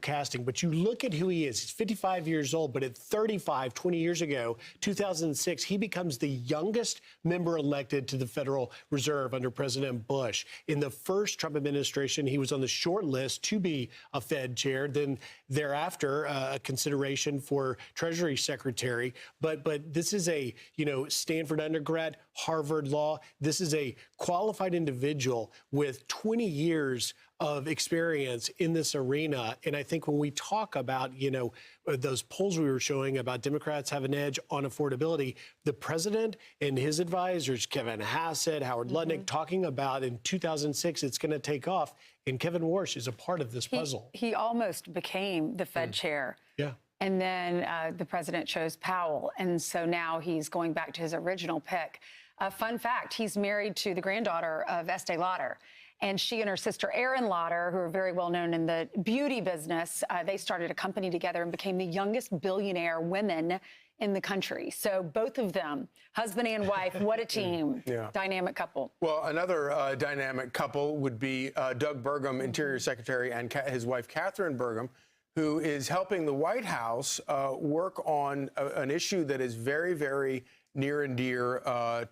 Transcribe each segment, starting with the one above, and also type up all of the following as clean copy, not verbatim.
casting, but you look at who he is. He's 55 years old, but at 35, 20 years ago, 2006, he becomes the youngest member elected to the Federal Reserve under President Bush. In the first Trump administration, he was on the short list to be a Fed chair. Then thereafter, a consideration for Treasury Secretary. But this is a, Stanford undergrad, Harvard Law. This is a qualified individual with 20 years of experience in this arena. And I think when we talk about, those polls we were showing about Democrats have an edge on affordability, the president and his advisors, Kevin Hassett, Howard Lutnick, talking about in 2006, it's going to take off. And Kevin Warsh is a part of this puzzle. He almost became the Fed chair. Yeah. And then the president chose Powell. And so now he's going back to his original pick. Fun fact, he's married to the granddaughter of Estee Lauder. And she and her sister, Erin Lauder, who are very well known in the beauty business, they started a company together and became the youngest billionaire women in the country. So both of them, husband and wife, what a team. Yeah. Dynamic couple. Well, another dynamic couple would be Doug Burgum, Interior Secretary, and his wife, Catherine Burgum, who is helping the White House work on an issue that is very, very near and dear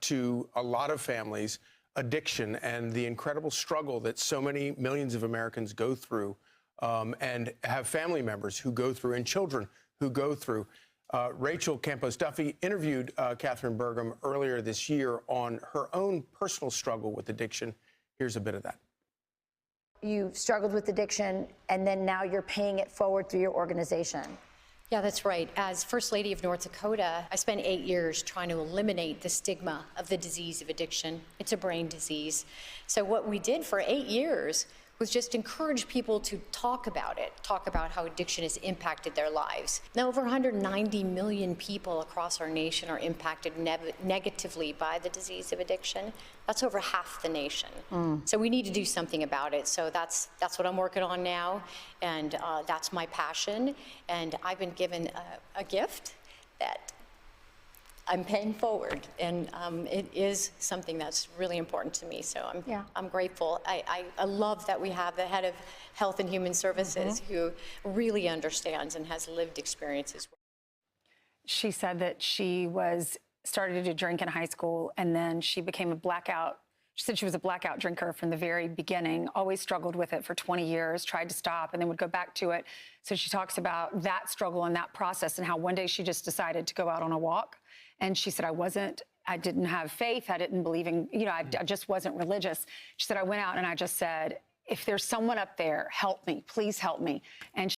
to a lot of families. Addiction and the incredible struggle that so many millions of Americans go through and have family members who go through and children who go through. Rachel Campos Duffy interviewed Catherine Burgum earlier this year on her own personal struggle with addiction. Here's a bit of that. You struggled with addiction, and then now you're paying it forward through your organization. Yeah, that's right. As First Lady of North Dakota, I spent 8 years trying to eliminate the stigma of the disease of addiction. It's a brain disease. So what we did for 8 years was just encourage people to talk about it, talk about how addiction has impacted their lives. Now, over 190 million people across our nation are impacted negatively by the disease of addiction. That's over half the nation. So we need to do something about it. So that's what I'm working on now, and that's my passion. And I've been given a gift that I'm paying forward, and it is something that's really important to me. So I'm grateful. I love that we have the head of Health and Human Services who really understands and has lived experiences. She said that she started to drink in high school, and then she became a blackout. She said she was a blackout drinker from the very beginning, always struggled with it for 20 years, tried to stop, and then would go back to it. So she talks about that struggle and that process and how one day she just decided to go out on a walk. And she said, I didn't have faith. I didn't believe in, I just wasn't religious. She said, I went out and I just said, if there's someone up there, help me, please help me. And